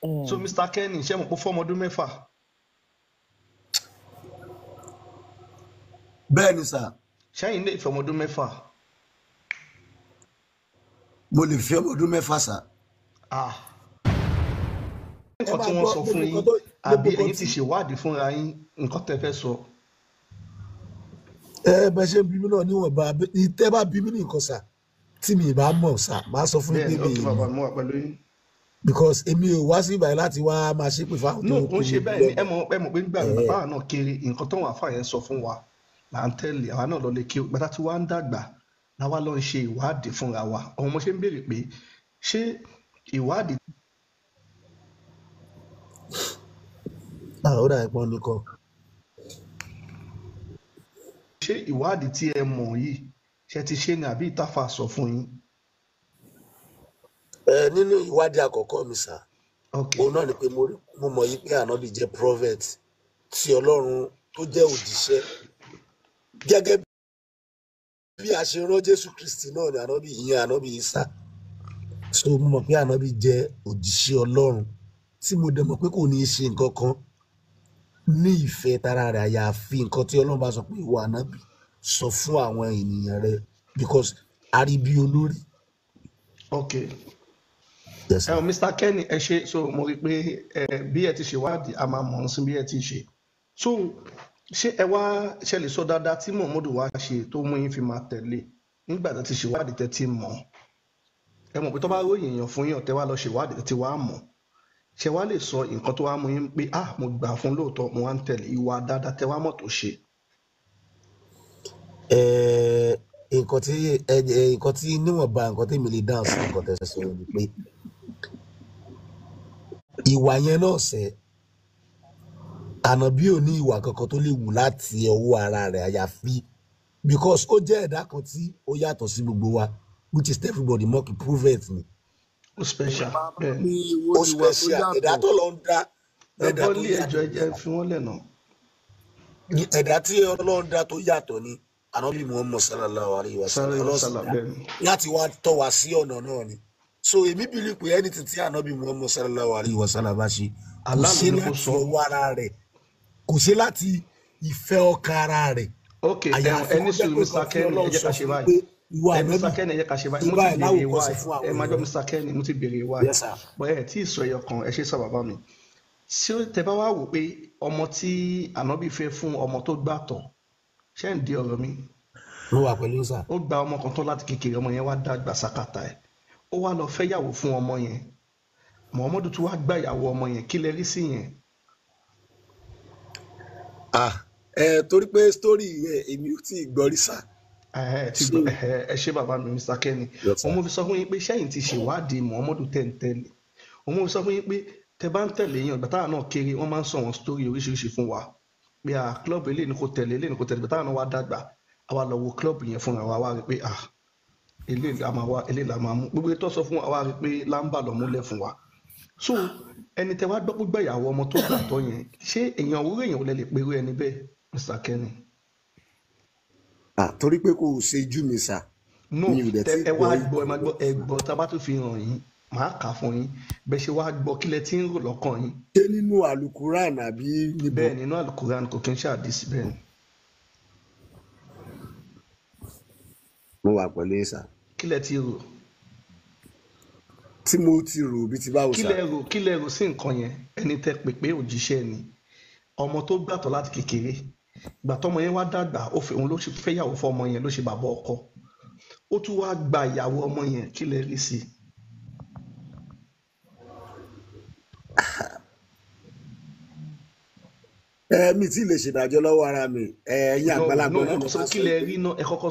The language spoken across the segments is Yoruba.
So Mr. Kenny ṣé mo pé fọ́mọ ọdún mẹ́fà. bẹ́ẹ̀ ni sà. ṣẹ́yìn lè fẹ́ ọmọ ọdún mẹ́fà. mo lè fi ọmọ ọdún mẹ́fà sà. nǹkan tí wọ́n sọ fún yín àbí ẹ̀yin ti ṣèwádìí fúnra yín nǹkan tẹ́ fẹ́ sọ. bẹ ṣe ń bí mi náà níwọ̀nba tẹ́ bá bí mi ní nǹkan sà tí mi bá mọ̀ sà máa sọ fún yín pé mi mọ̀ because èmi ò wá sí ìbàyẹ̀ láti wá máa ṣépè fáwọn tó kún ṣe bẹ́ẹ̀ ni ẹ mọ̀ pé nígbà bàbá náà kéré nǹkan tó wà fà yẹn sọ fún wa là ń tẹ̀lé àwa náà lọ lè kí gbàtà tí wàá ń dàgbà láwa lọ ń ṣe ìwádìí fúnra wa àwọn ọmọ ṣe ń béèrè pé ṣé ìwádìí. ó dà ẹ̀pọ̀n nìkan. ṣé ìwádìí tí ẹ mọ̀ yìí ṣe ti ṣe ni àbí ìtàfà sọ fún yín. nínú ìwádìí àkọ́kọ́ mi sà òun náà ni pé mo mọ̀ yí pé ànábì jẹ́ prophet tí ọlọ́run tó jẹ́ òjíṣẹ́ gẹ́gẹ́ bí a ṣe rán Jésù Kristi náà ni ànábì ìyẹn ànábì Ìsá so mo mọ̀ pé ànábì jẹ́ òjíṣẹ́ ọlọ́run tí mo dẹ̀ mọ̀ pé kò ní í ṣe nǹkan kan ní ìfẹ́ tara rẹ̀ àyàfi nǹkan tí ọlọ́run bá sọ pé ìwọ ànábì sọ fún àwọn ènìyàn rẹ̀ because a rí bí olórí. Okay. Yes, Mr. Kenny ẹ ṣe so mo rí pé bí ẹ ti ṣèwádìí a máa mọ̀ ọ́n sí bí ẹ ti ṣe so ṣé ẹ wá ṣe lè sọ dáadáa tí Muhammadu wá ṣe tó mú yín fi máa tẹ̀lé nígbà tó ti ṣèwádìí tẹ́ ti mọ̀ ẹ mọ̀ pé tó bá ròyìn èèyàn fún yín ọ̀tẹ́ wá lọ ṣèwádìí tẹ́ ti wá mọ̀ ṣé wá lè sọ nǹkan tó wá mú yín pé mo gbà fún lóòótọ́ mo wá ń tẹ̀lé ìwà dáadáa tẹ́ wá mọ̀ tó ṣe. nǹkan tí níwọ̀nba nǹkan tèmi lè dáhùn sí nǹkan tẹ́ sọ ni pé ìwà yẹn náà ṣe ànábì ò ní ìwà kankan tó lè wù láti ọwọ́ ara rẹ̀ àyàfi because ó jẹ́ ẹ̀dá kan tí ó yàtọ̀ sí gbogbo wa which is everybody mock improvement ni. ó special ó special ẹ̀dá tó lọ ń dá ẹ̀dá tó yàtọ̀ ẹ̀jẹ̀ fi wọ́n lẹ̀ náà. ẹ̀dá tí Ọlọ́run dá tó yàtọ̀ ni ànábì Muhammad sallallahu alayhi wa sallam láti wá tọ́ wa sí ọ̀nà náà ni. So èmi bìlí pé anything tí ànábì Muhammad sallallahu alayhi wa sallam bá ṣe kò ṣe láti ọwọ́ ara rẹ̀ kò ṣe láti ìfẹ́ ọkàn ara rẹ̀. ok ẹni sùn Mr. Kenny ẹ jẹ́ ká ṣe báyìí Mr. Kenny ẹ jẹ́ ká ṣe báyìí mo ti béèrè wá ẹ máa jọ Mr. Kenny mo ti béèrè wá bọ́ ẹ tí ì sọ ẹyọ kan ẹ ṣe sọ bàbá mi ṣé tẹ bá wá wò pé ọmọ tí ànábì fẹ́ fún ọmọ tó gbàtọ̀ ṣé ń di ọ̀rọ̀ mi. mo wà pẹ̀lú sà. ó gba ọmọ kan tó láti kékeré ọmọ yẹn wá dàgbà sákàtà ẹ̀ ó wá lọ fẹ́ yàwó fún ọmọ yẹn Muhammadu tún wá gbà yàwó ọmọ yẹn kí lẹ rí sí yẹn. torí pé story yẹn èmi ò tí ì gbọ́ rí sá. ẹ ṣe bàbá mi Mr. Kenny òun fi sọ fún yín pé sẹ́yìn ti ṣèwádìí Muhammadu tẹ̀ ń tẹ̀lé òun fi sọ fún yín pé tẹ bá ń tẹ̀lé yẹn ọ̀gbà táwọn náà kéré wọ́n máa ń sọ wọn story oríṣiríṣi fún wa pé club eléyìí ni kò tẹ̀lé eléyìí ni kò tẹ̀lé bàtà náà wá dàgbà àwa lọ wo club yẹn fúnra wa wá rí pé eléyìí la máa wá eléyìí la máa mú gbogbo ètò sọ fún wa rí pé lámbà lọ múlẹ̀ fún wa so ẹni tẹ wá gbọ́ gbogbo ìyàwó ọmọ tó gbà tọ́ yẹn ṣé èèyàn òwúrò èèyàn ò lè pèrú ẹni bẹ́ẹ̀ Mr. Kenny. torí pé kò ṣe jú mi sà. no ẹ wá gbọ́ ẹ máa gbọ́ ẹ gbọ́ tá a bá tún fi hàn yín màá kà fún yín bẹ́ẹ̀ ṣe wá gbọ́ kílẹ̀ tí ń rò lọ́kàn yín. ṣé nínú alukuran àbí níbo. bẹ́ẹ̀ nínú alukuran kò kí n ṣàdísí bẹ́ẹ̀ ni. mo wà pẹ̀lú ìsà. kílẹ̀ tí rò. tí mo ti rò bí ti báwo sà. kílẹ̀ rò sí nǹkan yẹn ẹni tẹ pè pé òjíṣẹ́ ni ọmọ tó gbàtọ̀ láti kékeré ìgbà tọ́mọ yẹn wá dàgbà òun ló fẹ́ yàwó fọ́mọ yẹn ló ṣe bàbá ọkọ ó tún wá gba ìyàwó ọmọ yẹn kílẹ̀ rí sí. mi tí lè ṣèdájọ́ lọ́wọ́ ara mi ẹ̀yin àgbàlagbà náà kò sọ kílẹ̀ rí náà ẹ kọ́kọ́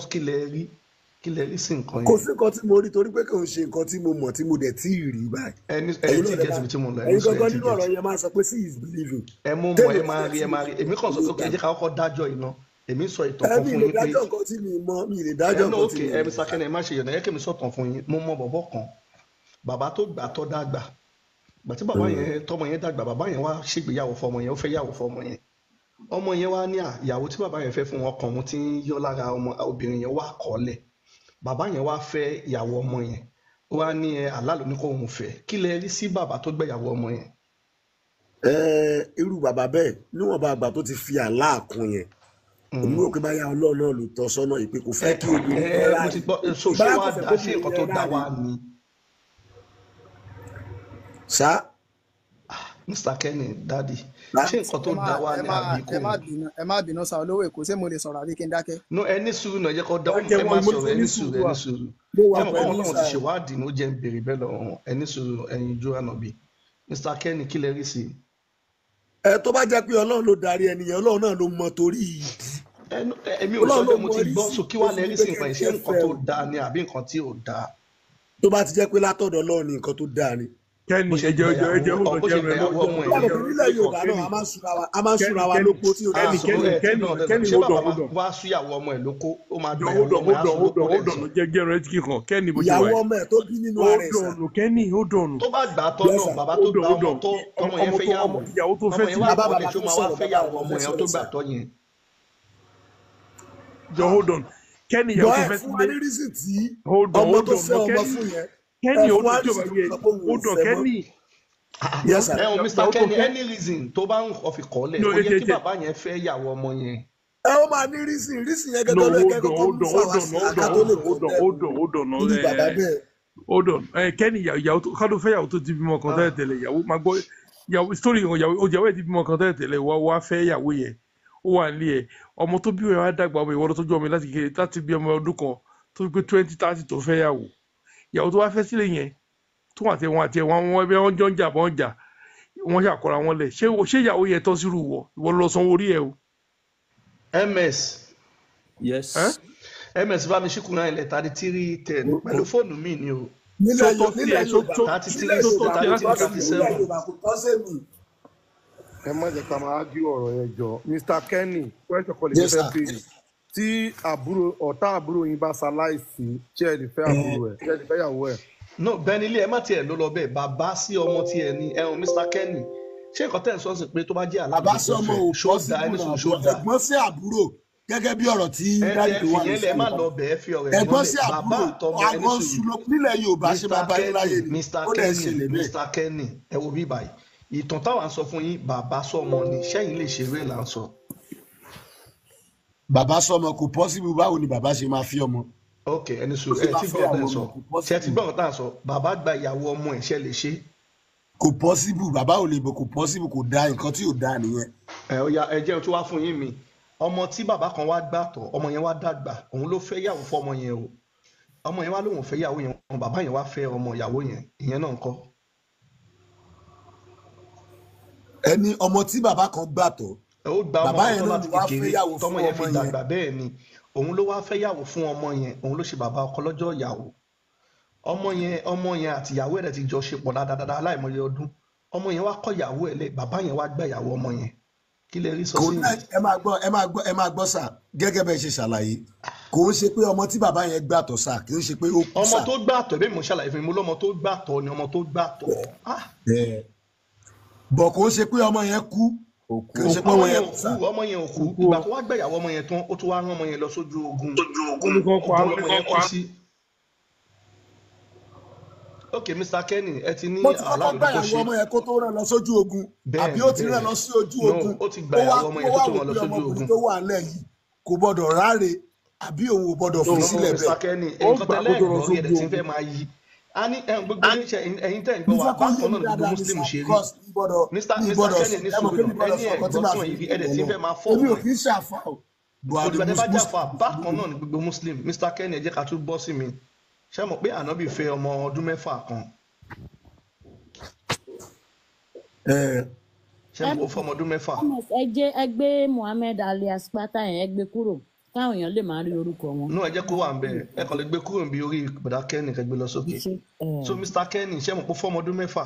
kílẹ̀ rí sí nǹkan yẹn. kò sí nǹkan tí mo rí torí pé kò ń ṣe nǹkan tí mo mọ̀ tí mo dẹ̀ tí ì rí báyìí. ẹni tí gẹ̀ẹ́sì bí tí mo lọ ẹ̀yin gangan nínú ọ̀rọ̀ yẹn máa sọ pé sí is believing. ẹ mú mọ ẹ máa rí èmi kàn sọ pé ẹ jẹ́ ká kọ́kọ́ dájọ́ iná èmi sọ ìtàn kan fún yín pé mi lè dájọ́ nǹkan tí mi mọ̀ mi lè dájọ́ nǹkan tí mi mọ̀. ẹ Mr. Kenny ẹ má ṣe yọ̀nà ẹ kẹ́mi sọ̀tàn fún yín mo mọ bọ̀bọ̀ kan bàbá tó gbà tọ́ dàgbà gbàtí bàbá yẹn tọ́mọ yẹn dàgbà bàbá yẹn wá ṣègbéyàwó fọmọ yẹn ó fẹ́ yàwó fọmọ yẹn ọmọ yẹn wá ní ìyàwó tí bàbá yẹn fẹ́ fún wọn kàn mú tí ń yọ lára ọmọ obìnrin yẹn wá kọ́lẹ̀ bàbá yẹn wá fẹ́ ìyàwó ọmọ yẹn ó wá ní Allah ló ní kó òun fẹ́ kí lẹ rí sí bàbá tó gbẹ̀yàwó ọmọ yẹn. Irú bàbá bẹ́ẹ̀ níwọ̀nba àgbà tó ti fi Allah kún yẹn èmi rò pé báyà Ọlọ́run náà ló tọ́ sọ́nà ìpè kò fẹ́ kí obìnrin fẹ́ mo ti gbọ́ ṣé wàá dá sí nǹkan tó dá wa ni. ṣá. Mr. Kenny daddy ṣé nǹkan tó dá wa ni àbí kò. ẹ má bínú sa olówó Èkó ṣé mo lè sọ̀rọ̀ àbí kí n dákẹ́. no ẹni sùúrù náà ẹ jẹ́ kó dá ẹ má sọ̀rọ̀ ẹni sùúrù ẹni sùúrù ẹ mọ̀ kọ́mọ̀ náà ti ṣèwádìí ló jẹ́ ń béèrè bẹ́ẹ̀ lọ́wọ́ ẹni sùúrù ẹ̀yin ojú ànábì. Mr. Kenny kí lẹ rí sí i. Tó bá jẹ́ pé Ọlọ́run ló darí ẹnìyẹn Ọlọ́run náà ló mọ torí ìdí. Èmi ò sọ pé mo ti gbọ́ so kí wàá lẹ rí sí nǹkan ìṣe nǹkan tó dáa ni àbí nǹkan tí ò dáa. Tó bá ti jẹ́ pé látọ̀dọ̀ Ọlọ́run ni nǹkan tó dáa ni. Kẹ́ni ẹjọ́ nílẹ̀ Yorùbá náà a máa ń súra wa lóko tí o dá sọ. Kẹ́ni hold on. wá súyàwó ọmọ ẹ̀ lóko ó máa dùn hold on jẹ́ rẹ̀ kíkan Kẹ́ni bó ṣe wà. ìyàwó ọmọ ẹ̀ tó bí nínú ara ẹ̀ sá. Kẹ́ni hold on. tó bá gbà tọ́ náà bàbá tó gbà ọmọ tó ọmọ yẹn fẹ́ yàwó ọmọ yẹn wá bọ̀lẹ̀ tó máa wá fẹ́ yàwó ọmọ yẹn tó gbà tọ́ yẹn. Jọ hold on. Kẹ́ni ìyàwó tó fẹ́ sílé ọmọ tó fẹ́ ọmọ fún yẹn. Kẹ́ni ó tó bá yẹ hold on Kẹ́ni. Yes sir. Mr. Kenny any reason tó bá ń ọ̀fi kọ́lẹ̀ ó yẹ kí bàbá yẹn fẹ́ yàwó ọmọ yẹn. Ó máa ní reason yẹn gẹ́gẹ́ ló kẹ́kọ̀ọ́ tó ń fà wá sí àkàtúntò hold on Kenny ìyàwó ká ló fẹ́ yàwó tó ti bímọ kan tẹ́lẹ̀ ìyàwó máa gbọ́ ìyàwó story ìyàwó ẹ̀ ti bímọ kan tẹ́lẹ̀ wá fẹ́ yàwó yẹn ó wà nílé ẹ̀ ọmọ tó bí wọn wá dàgbà ọmọ ìwọ́n tó tọ́jú ọmọ láti bí ọmọ ọdún kan tó gbé 20-30 tó fẹ́ yàwó ìyàwó tó wá fẹ́ sílẹ̀ yẹn tó àti wọn ẹbí wọn jọ ń jà wọn ṣàkóra wọn lẹ ṣé ìyàwó yẹn tọ́ sírù ìwọ lọ sanwó orí ẹ o. ms yes ms bá mi ṣíkùn náà ilẹ̀ 3310 pẹ̀lú fóònù mi ni o. nílẹ̀ Yorùbá 33 kò tọ́ sẹ́mi. ẹ má jẹ́ ká máa ágí ọ̀rọ̀ yẹn jọ Mr. Kenny question kọ́lé fẹ́ béèrè tí ọ̀tá àbúrò yín bá ṣaláìsí ṣé ẹ lè fẹ́ àbúrò ẹ̀ ṣé ẹ lè fẹ́ ìyàwó ẹ̀. no bẹ́ẹ̀ni ilé ẹ má tiẹ̀ ló lọ bẹ́ẹ̀ bàbá sí ọmọ tí ẹ ní ẹ̀hún Mr. Kenny ṣé nǹkan tẹ̀ ń sọ sí pé tó bá jẹ́ alábàáṣe ṣọ́ọ̀dà ẹni sọ ṣọ́ọ̀dà. ẹ̀gbọ́n sí àbúrò gẹ́gẹ́ bí ọ̀rọ̀ tí dáàbò wà ní ẹ má lọ bẹ́ẹ̀ fi ọ̀rọ̀ ẹ̀gbọ́n sí àbúrò àwọn sùlọ nílẹ̀ Yorùbá ṣe máa bá yín láyé ni ó dẹ̀ ṣe lè bẹ́ẹ̀. Mr. Kenny ẹ wo bí báyìí ìtàn táwọn sọ fún yín bàbá sọmọ ni ṣẹ́yìn lè ṣeré là ń sọ. bàbá sọmọ kò pọ́sibú báwo ni bàbá ṣe máa fi ọmọ. ok ẹni sọ ẹ ti gbọ́ ọ̀tá sọ ṣe ti gbọ́ ọ̀tá sọ bàbá gba ìyàwó ọmọ ẹ̀ ṣe lè ṣe. kò pọ́sibú bàbá ò lè bọ̀ kò pọ́sibú kò da nǹkan tí ò da nìyẹn. ẹ jẹ́ tó wá fún yín mi ọmọ tí bàbá kan wá gbàtọ̀ ọmọ yẹn wá dàgbà òun ló fẹ́ yàwó fún ọmọ yẹn o ọmọ yẹn wá lóun fẹ́ yàwó yẹn bàbá yẹn wá fẹ́ ọmọ ìyàwó yẹn ìyẹn náà ńkọ́. ẹni ọmọ tí bàbá kan gbàtọ̀ ó gba ọmọ tó láti kékeré tọmọ yẹn fi dàgbà bẹ́ẹ̀ ni òun ló wá fẹ́ yàwó fún ọmọ yẹn òun ló ṣe bàbá ọkọ lọ́jọ́ ìyàwó ọmọ yẹn àti ìyàwó ẹ̀ ti jọ ṣe pọ̀ dáadáa láìmọye ọdún ọmọ yẹn wá kọ̀ ìyàwó ẹ̀ lẹ̀ bàbá yẹn wá gbà ìyàwó ọmọ yẹn kí lè rí sọ sí yẹn. ẹ máa gbọ́ sà gẹ́gẹ́ bẹ́ẹ̀ ṣe ṣàlàyé kò ń ṣe pé ọmọ tí bàbá yẹn gbàtọ̀ sà kì í ṣe pé ó kú sà. ọmọ tó gbàtọ̀ bí mo ṣàlàyé fún mi mo lọ́mọ tó gbàtọ̀ ni ọmọ tó gbàtọ̀. bọ̀ kò ń ṣe pé ọmọ yẹn kú ọmọ yẹn ò kú ìgbà tó wá gbẹ̀yàwó ọmọ yẹn tán ó tún wá rán ọmọ yẹn lọ sójú ogun ọmọ yẹn kú sí. ok Mr. Kenny ẹ ti ní aláàbò kó ṣe ọmọ yẹn kó tó rán lọ sójú ogun àbí ó ti rán lọ sí ojú ogun ó ti gbẹ̀yàwó ọmọ yẹn tó rán lọ sójú ogun tó wà nílẹ̀ yìí kò gbọdọ̀ ráre àbí òun ò gbọdọ̀ fi sílẹ̀ bẹ́ẹ̀. Mr. Kenny nǹkan tẹ́lẹ̀ ìgbọ́ rí ẹ̀dẹ̀ tí ń fẹ́ máa yí a ní gbogbo oníṣẹ́ ẹ̀yin tẹ́ ń gbọ́ wá bákan náà gbogbo Muslim ṣe rí Mr. Kenny ní sùúrù ẹni ẹ̀gbọ́n tí wọ́n ẹ̀dẹ̀ tí ń fẹ́ máa fọ́ èmi ò kì í ṣàfà o. olùgbàdé bá jáfa bákan náà ní gbogbo Muslim Mr. Kenny ẹ jẹ́ ká tún bọ́ sí mi ṣé mọ̀ pé ànábì fẹ́ ọmọ ọdún 6 kan ṣé mo fọ́ ọmọ ọdún 6. ẹ jẹ́ ẹgbẹ́ Muhammed alias pátá yẹn ẹ gbé kúrò káwọn èèyàn lè máa rí orúkọ wọn. nú ẹ jẹ́ kó wà ń bẹ̀ ẹ kàn lè gbé kúrò níbi orí bọ̀dá Kenny kẹ́ gbé lọ sókè so Mr. Kenny ṣé mo kó fọ́ ọmọ ọdún 6.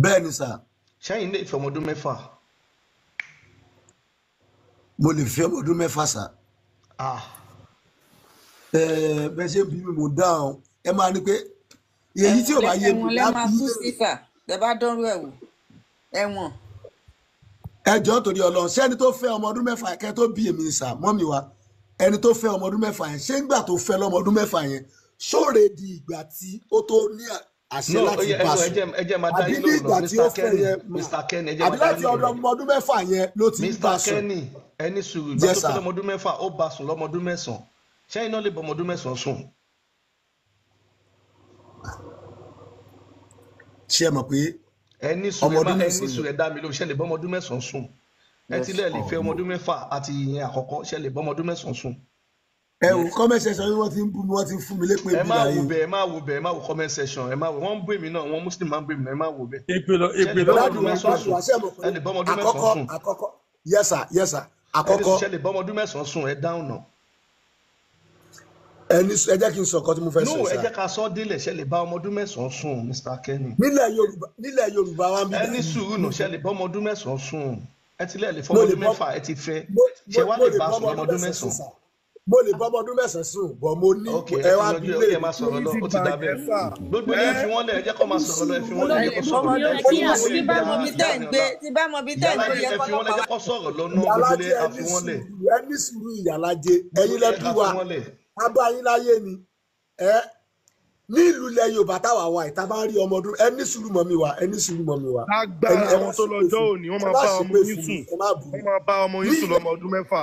bẹ́ẹ̀ ni sà. ṣẹ́yìn lè fẹ́ ọmọ ọdún 6. mo lè fẹ́ ọmọ ọdún 6 sà. bẹ́ẹ̀ ṣe bí mi mo dáhùn ẹ máa ní pé èyí tí ò bá yé mi láti máa tú sífà tẹ́ bá dánrú ẹ̀ wò ẹ̀wọ̀n. ẹjọ́ torí Ọlọ́run sẹ́ni tó fẹ́ ọmọ ọdún 6 kẹ́ tó bí èmi sà mọ́mì wa ẹni tó fẹ́ ọmọ ọdún mẹ́fà yẹn ṣé ńgbà tó fẹ́ lọ́mọ ọdún mẹ́fà yẹn ṣóòrè di ìgbà tí ó tó ní àṣẹ láti bá sùn àbí ní ìgbà tí ó fẹ́ yẹn àbí láti ọmọ ọdún mẹ́fà yẹn ló ti ń bá sùn. Mr. Kenny ẹni sùúrù ìgbà tó fẹ́ lọ́mọ ọdún mẹ́fà ó bá sùn lọ́mọ ọdún mẹ́sàn-án ṣẹ́yìn náà lè bọ́ ọmọ ọdún mẹ́sàn-án sùn. ṣé ẹ mọ̀ pé ẹni sùúrù ẹ dá mi lóhùn ṣẹ́ lè bọ́ ọmọ ọdún mẹ́sàn-án sùn ẹ ti lẹ́ẹ̀ lè fẹ́ ọmọ ọdún mẹ́fà àti ìyẹn àkọ́kọ́ ṣẹ́ lè bọ́ ọmọ ọdún mẹ́sàn-án sùn. ẹ wò comment section wọ́n ti ń bú mi wọ́n ti ń fún mi lépè ẹ má wo bẹ́ẹ̀ ẹ má wo bẹ́ẹ̀ ẹ má wo comment section ẹ má wo wọ́n ń bú èmi náà wọ́n muslim máa ń bú èmi náà ẹ má wo bẹ́ẹ̀. èpè lọ ẹ lè bọ́ ọmọ ọdún mẹ́sàn-án sùn ẹ lè bọ́ ọmọ ọdún mẹ́sàn-án sùn. àkọ́kọ́ yes sir àkọ́kọ́ ṣẹ́ lè bọ́ ọmọ ọdún mẹ́sàn-án sùn ẹ dáhùn náà. ẹ jẹ́ kí n sọ ọkọ tí mo fẹ́ sọ. no ẹ jẹ́ ká sọ délẹ̀ ṣẹ́ lè bá ọmọ ọdún mẹ́sàn-án sùn Mr. Kenny. nílẹ̀ Yorùbá wa ń bí. ẹni sùúrù nù ṣẹ́ lè bọ́ ọmọ ọdún mẹ́sàn-án sùn ẹ ti lẹ́ẹ̀ lè fọ́ ọmọ ọdún mẹ́fà ẹ ti fẹ́ ṣe wá lè bá sùn ọmọ ọdún mẹ́sàn-án. mo lè bọ́ ọmọ ọdún mẹ́sàn-án sùn bọ̀ mo ní ẹ wá bí lè. ẹ máa sọ̀rọ̀ lọ ó ti dà bẹ́ẹ̀ gbogbo ilé ẹ fi wọ́n lẹ̀ ẹ jẹ́ kó máa sọ̀rọ̀ lọ ẹ fi wọ́n lẹ̀ ẹ jẹ́ kó sọ̀rọ̀ lọ. tí bá mọ bí tẹ́ ń gbé yẹ ẹ fi wọ́n lẹ̀ ẹ jẹ́ kó sọ̀rọ̀ lọ náà gbogbo ilé ẹ fi wọ́n lẹ̀. ẹni sùúrù ìyàlájẹ ẹ̀yin lẹ́bí wa abáyínláyé ni ní ìlú ilẹ̀ Yorùbá táwa wà ìta bá rí ọmọ ọdún ẹni sùúrù mọ́ mi wà ẹni sùúrù mọ́ mi wà. lágbára àwọn tó lọ́jọ́ òní wọ́n máa bá ọmọ yín sùn wọ́n máa bá ọmọ yín sùn lọ́mọ ọdún mẹ́fà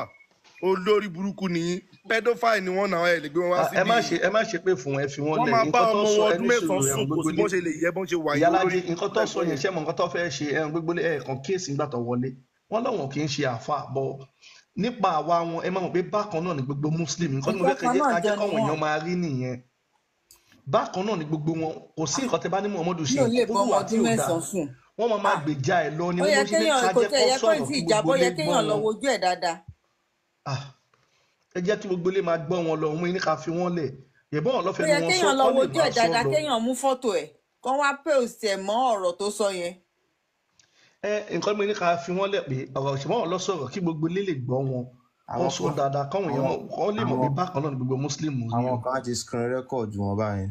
olórí burúkú nìyí pedophile ni wọ́n náà ẹ lè gbé wọn wá síbí. ẹ má ṣe pé fún ẹ fi wọn lẹ wọ́n máa bá ọmọ wọn ọdún mẹ́sàn-án sùn kò sí bó ṣe lè yẹ bó ṣe wà yìí lórí. nǹkan tó sọ yẹn ṣé mo nǹkan tó fẹ́ ṣe ẹ gbogbo ẹ kàn kíyèsí nígbà tó wọlé wọn lọ́wọ́n kì í ṣe àfa bọ nípa àwa wọn ẹ máa mọ̀ pé bákan náà ni gbogbo muslim nǹkan tí mo fẹ́ kájẹ́ káwọn èèyàn máa rí nìyẹn bákan náà ni gbogbo wọn kò sí nǹkan tẹ bá ní Muhammadu ṣe kúrò àti òdà wọn máa gbèjà ẹ lọ ni wọn ṣe ní kájẹ́ kó sọ̀rọ̀ kí gbogbo lè gbọ́ wọn. ẹ jẹ́ kí gbogbo lè máa gbọ́ wọn lọ òun ní ká fi wọ́n lẹ̀ yẹ̀bọ́n wọn lọ́fẹ̀ẹ́ ni wọ́n sọ kọ́ lè máa sọ lọ. kéèyàn mú fọ́tò ẹ̀ kán wá post ẹ̀ mọ́ ọ̀rọ̀ tó sọ yẹn. nǹkan mi ní ká fi wọ́n lẹ̀ pé ọ̀rọ̀ ìṣẹ̀mọ́ wọn lọ sọ̀rọ̀ kí gbogbo lè gbọ́ wọn wọ́n sọ dáadáa káwọn èèyàn wọ́n lè mọ̀ bí bákan náà ni gbogbo muslim rí. àwọn kan ti screen record wọn báyìí.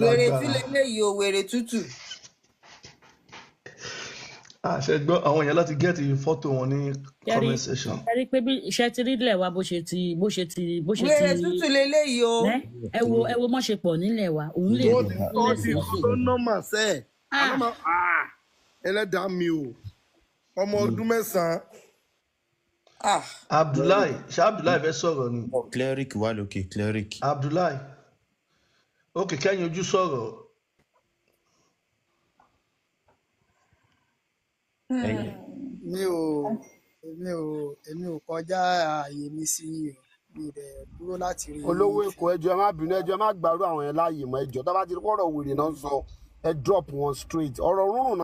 wèrè tí lélẹ́yìí o wèrè tútù. àṣẹ gbọ́ àwọn èèyàn láti gẹ́ẹ̀tì fọ́tò wọn ní comment section. ẹ rí i pé bí iṣẹ́ ti rí ilẹ̀ wa bó ṣe ti. wèrè tútù lélẹ́yìí o. ẹ wo mọ́ ṣe pọ̀ nílẹ̀ wa òun lè lọ. ó ti tó nọ́mà sẹ́ ẹlẹ́dàá mi o ọmọ ọdún mẹ́sàn-án. Abdullahi fẹ́ sọ̀rọ̀ ni. cleric wà lókè cleric. Abdullahi ókè kẹ́yìn ojú sọ̀rọ̀. èmi ò kọjá ààyè mi sí yìí o mi dẹ̀ dúró láti rí i. olówó èkó ẹjọ́ ẹ má bínú ẹjọ́ ẹ má gbàrú àwọn yẹn láàyè mọ́ ẹjọ́ tó bá ti rí kọ́rọ̀ wèrè náà sọ ẹ drop wọn straight ọ̀rọ̀ rúrùn náà.